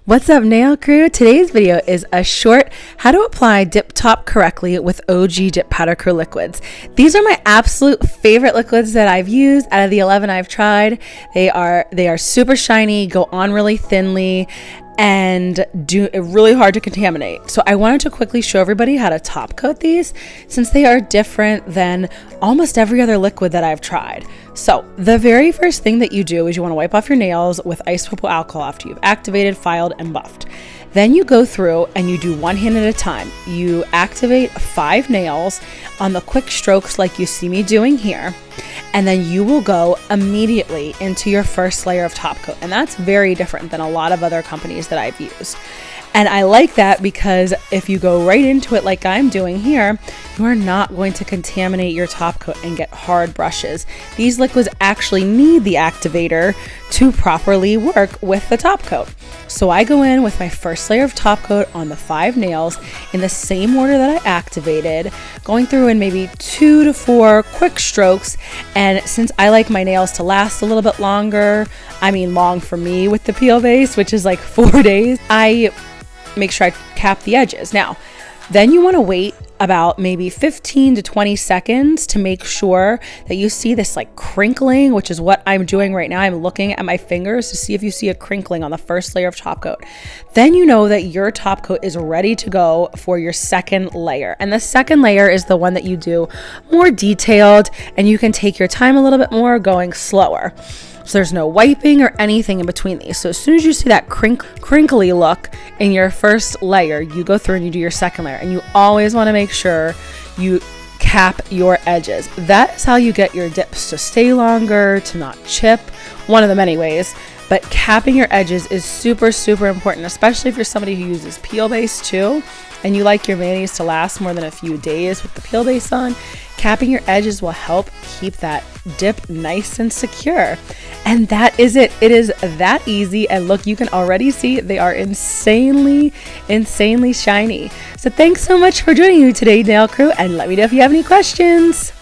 What's up, nail crew? Today's video is a short how to apply dip top correctly with OG dip powder crew liquids. These are my absolute favorite liquids that I've used out of the 11 I've tried. They are super shiny, go on really thinly, and do really hard to contaminate. So I wanted to quickly show everybody how to top coat these since they are different than almost every other liquid that I've tried. So the very first thing that you do is you want to wipe off your nails with isopropyl alcohol after you've activated, filed, and buffed. Then you go through and you do one hand at a time. You activate 5 nails on the quick strokes like you see me doing here. And then you will go immediately into your first layer of top coat. And that's very different than a lot of other companies that I've used. And I like that because if you go right into it like I'm doing here, you are not going to contaminate your top coat and get hard brushes. These liquids actually need the activator to properly work with the top coat. So I go in with my first layer of top coat on the 5 nails in the same order that I activated, going through in maybe 2 to 4 quick strokes. And since I like my nails to last a little bit longer, I mean long for me with the peel base, which is like 4 days, I make sure I cap the edges. Now, then you want to wait about maybe 15 to 20 seconds to make sure that you see this like crinkling, which is what I'm doing right now. I'm looking at my fingers to see if you see a crinkling on the first layer of top coat. Then you know that your top coat is ready to go for your second layer. And the second layer is the one that you do more detailed, and you can take your time a little bit more going slower. So there's no wiping or anything in between these. So as soon as you see that crinkly look in your first layer, you go through and you do your second layer. And you always want to make sure you cap your edges. That is how you get your dips to stay longer, to not chip, one of the many ways. But capping your edges is super, super important, especially if you're somebody who uses peel base too, and you like your mayonnaise to last more than a few days with the peel base on. Capping your edges will help keep that dip nice and secure. And that is it. It is that easy. And look, you can already see they are insanely shiny. So thanks so much for joining me today, nail crew, and let me know if you have any questions.